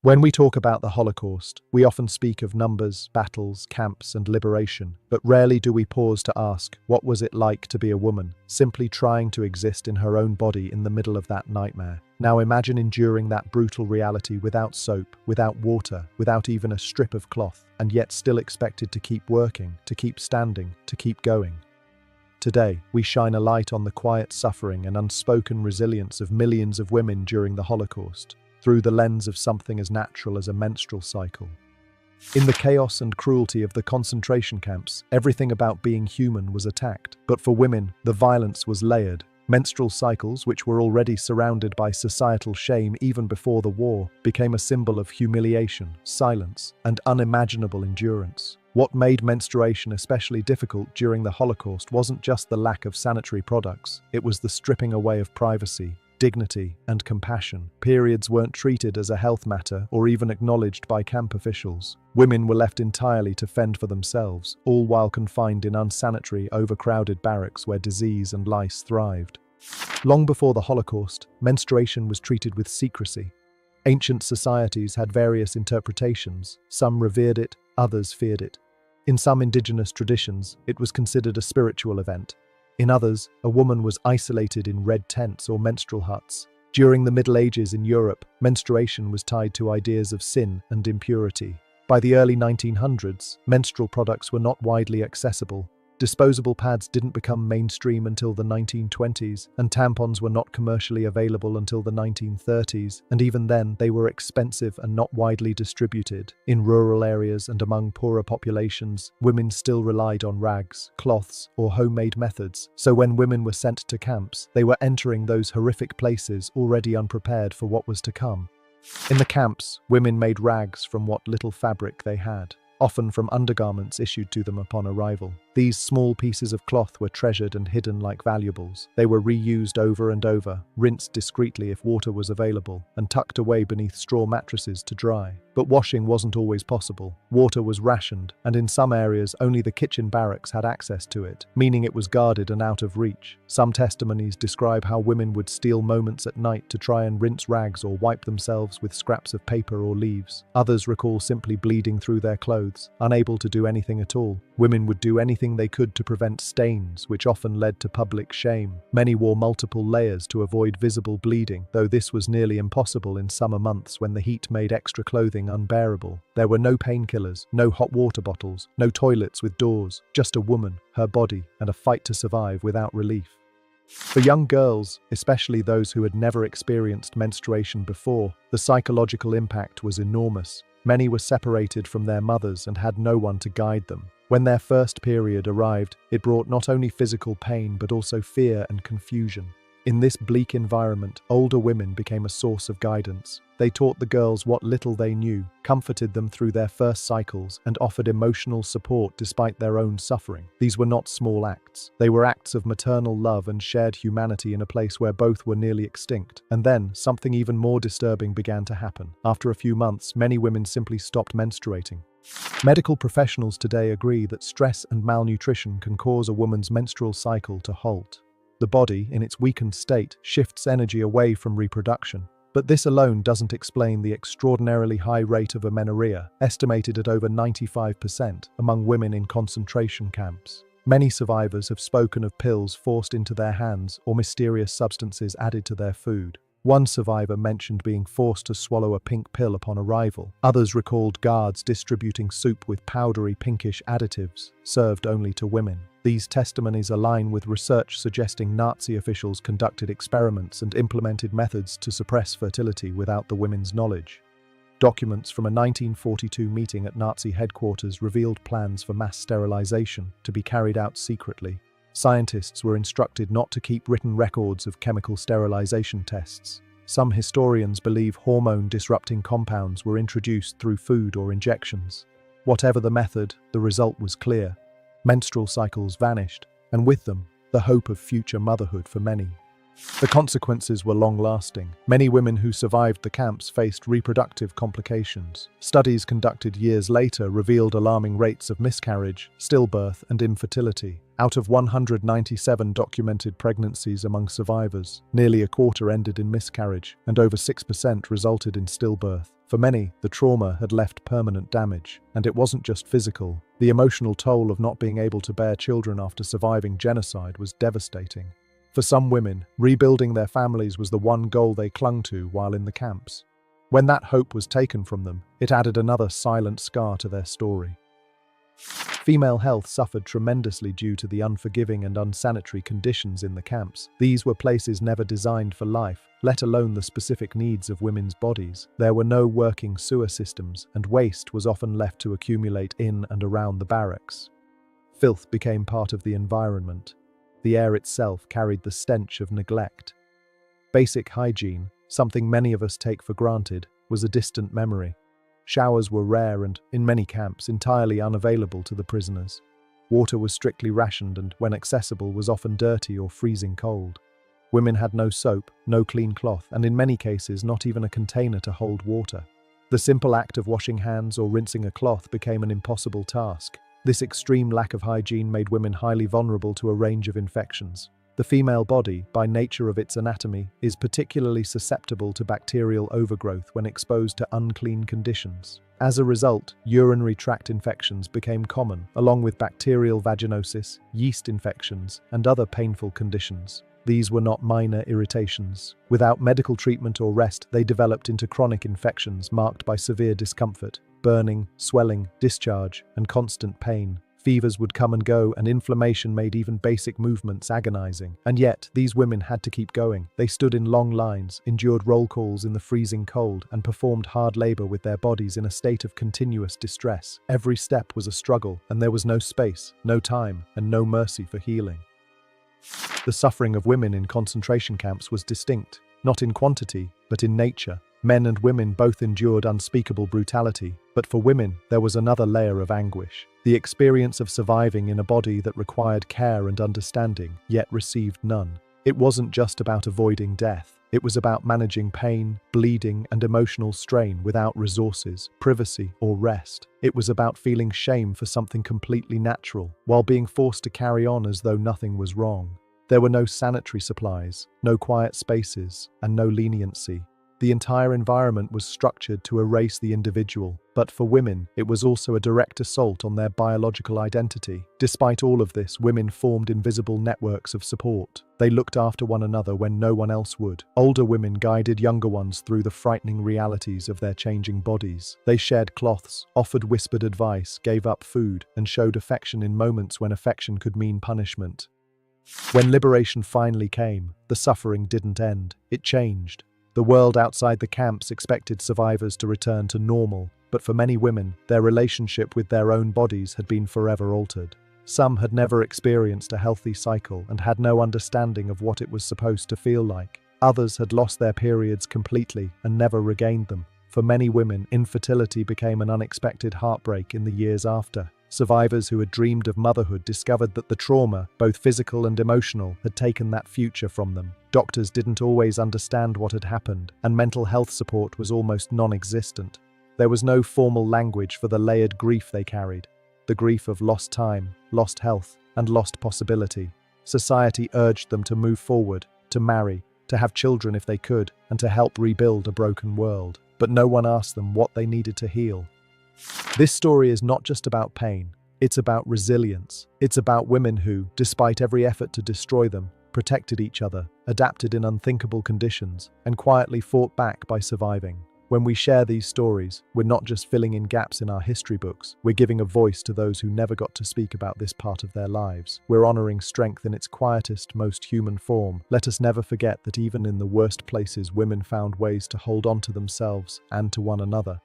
When we talk about the Holocaust, we often speak of numbers, battles, camps, and liberation, but rarely do we pause to ask, what was it like to be a woman, simply trying to exist in her own body in the middle of that nightmare? Now imagine enduring that brutal reality without soap, without water, without even a strip of cloth, and yet still expected to keep working, to keep standing, to keep going. Today, we shine a light on the quiet suffering and unspoken resilience of millions of women during the Holocaust, through the lens of something as natural as a menstrual cycle. In the chaos and cruelty of the concentration camps, everything about being human was attacked. But for women, the violence was layered. Menstrual cycles, which were already surrounded by societal shame even before the war, became a symbol of humiliation, silence, and unimaginable endurance. What made menstruation especially difficult during the Holocaust wasn't just the lack of sanitary products, it was the stripping away of privacy, dignity, and compassion. Periods weren't treated as a health matter or even acknowledged by camp officials. Women were left entirely to fend for themselves, all while confined in unsanitary, overcrowded barracks where disease and lice thrived. Long before the Holocaust, menstruation was treated with secrecy. Ancient societies had various interpretations. Some revered it, others feared it. In some indigenous traditions, it was considered a spiritual event. In others, a woman was isolated in red tents or menstrual huts. During the Middle Ages in Europe, menstruation was tied to ideas of sin and impurity. By the early 1900s, menstrual products were not widely accessible. Disposable pads didn't become mainstream until the 1920s, and tampons were not commercially available until the 1930s, and even then they were expensive and not widely distributed. In rural areas and among poorer populations, women still relied on rags, cloths, or homemade methods, so when women were sent to camps, they were entering those horrific places already unprepared for what was to come. In the camps, women made rags from what little fabric they had, often from undergarments issued to them upon arrival. These small pieces of cloth were treasured and hidden like valuables. They were reused over and over, rinsed discreetly if water was available, and tucked away beneath straw mattresses to dry. But washing wasn't always possible. Water was rationed, and in some areas only the kitchen barracks had access to it, meaning it was guarded and out of reach. Some testimonies describe how women would steal moments at night to try and rinse rags or wipe themselves with scraps of paper or leaves. Others recall simply bleeding through their clothes, unable to do anything at all. Women would do anything they could to prevent stains, which often led to public shame. Many wore multiple layers to avoid visible bleeding, though this was nearly impossible in summer months when the heat made extra clothing unbearable. There were no painkillers, no hot water bottles, no toilets with doors, just a woman, her body, and a fight to survive without relief. For young girls, especially those who had never experienced menstruation before, the psychological impact was enormous. Many were separated from their mothers and had no one to guide them. When their first period arrived, it brought not only physical pain but also fear and confusion. In this bleak environment, older women became a source of guidance. They taught the girls what little they knew, comforted them through their first cycles, and offered emotional support despite their own suffering. These were not small acts. They were acts of maternal love and shared humanity in a place where both were nearly extinct. And then, something even more disturbing began to happen. After a few months, many women simply stopped menstruating. Medical professionals today agree that stress and malnutrition can cause a woman's menstrual cycle to halt. The body, in its weakened state, shifts energy away from reproduction. But this alone doesn't explain the extraordinarily high rate of amenorrhea, estimated at over 95% among women in concentration camps. Many survivors have spoken of pills forced into their hands or mysterious substances added to their food. One survivor mentioned being forced to swallow a pink pill upon arrival. Others recalled guards distributing soup with powdery pinkish additives, served only to women. These testimonies align with research suggesting Nazi officials conducted experiments and implemented methods to suppress fertility without the women's knowledge. Documents from a 1942 meeting at Nazi headquarters revealed plans for mass sterilization to be carried out secretly. Scientists were instructed not to keep written records of chemical sterilization tests. Some historians believe hormone-disrupting compounds were introduced through food or injections. Whatever the method, the result was clear. Menstrual cycles vanished, and with them, the hope of future motherhood for many. The consequences were long-lasting. Many women who survived the camps faced reproductive complications. Studies conducted years later revealed alarming rates of miscarriage, stillbirth, and infertility. Out of 197 documented pregnancies among survivors, nearly a quarter ended in miscarriage, and over 6% resulted in stillbirth. For many, the trauma had left permanent damage, and it wasn't just physical. The emotional toll of not being able to bear children after surviving genocide was devastating. For some women, rebuilding their families was the one goal they clung to while in the camps. When that hope was taken from them, it added another silent scar to their story. Female health suffered tremendously due to the unforgiving and unsanitary conditions in the camps. These were places never designed for life, let alone the specific needs of women's bodies. There were no working sewer systems, and waste was often left to accumulate in and around the barracks. Filth became part of the environment. The air itself carried the stench of neglect. Basic hygiene, something many of us take for granted, was a distant memory. Showers were rare and, in many camps, entirely unavailable to the prisoners. Water was strictly rationed and, when accessible, was often dirty or freezing cold. Women had no soap, no clean cloth, and in many cases not even a container to hold water. The simple act of washing hands or rinsing a cloth became an impossible task. This extreme lack of hygiene made women highly vulnerable to a range of infections. The female body, by nature of its anatomy, is particularly susceptible to bacterial overgrowth when exposed to unclean conditions. As a result, urinary tract infections became common, along with bacterial vaginosis, yeast infections, and other painful conditions. These were not minor irritations. Without medical treatment or rest, they developed into chronic infections marked by severe discomfort, burning, swelling, discharge, and constant pain. Fevers would come and go, and inflammation made even basic movements agonizing. And yet, these women had to keep going. They stood in long lines, endured roll calls in the freezing cold, and performed hard labor with their bodies in a state of continuous distress. Every step was a struggle, and there was no space, no time, and no mercy for healing. The suffering of women in concentration camps was distinct, not in quantity, but in nature. Men and women both endured unspeakable brutality, but for women, there was another layer of anguish. The experience of surviving in a body that required care and understanding, yet received none. It wasn't just about avoiding death. It was about managing pain, bleeding, and emotional strain without resources, privacy, or rest. It was about feeling shame for something completely natural, while being forced to carry on as though nothing was wrong. There were no sanitary supplies, no quiet spaces, and no leniency. The entire environment was structured to erase the individual, but for women, it was also a direct assault on their biological identity. Despite all of this, women formed invisible networks of support. They looked after one another when no one else would. Older women guided younger ones through the frightening realities of their changing bodies. They shared cloths, offered whispered advice, gave up food, and showed affection in moments when affection could mean punishment. When liberation finally came, the suffering didn't end. It changed. The world outside the camps expected survivors to return to normal, but for many women, their relationship with their own bodies had been forever altered. Some had never experienced a healthy cycle and had no understanding of what it was supposed to feel like. Others had lost their periods completely and never regained them. For many women, infertility became an unexpected heartbreak in the years after. Survivors who had dreamed of motherhood discovered that the trauma, both physical and emotional, had taken that future from them. Doctors didn't always understand what had happened, and mental health support was almost non-existent. There was no formal language for the layered grief they carried. The grief of lost time, lost health, and lost possibility. Society urged them to move forward, to marry, to have children if they could, and to help rebuild a broken world. But no one asked them what they needed to heal. This story is not just about pain, it's about resilience. It's about women who, despite every effort to destroy them, protected each other, adapted in unthinkable conditions, and quietly fought back by surviving. When we share these stories, we're not just filling in gaps in our history books, we're giving a voice to those who never got to speak about this part of their lives. We're honoring strength in its quietest, most human form. Let us never forget that even in the worst places, women found ways to hold on to themselves and to one another.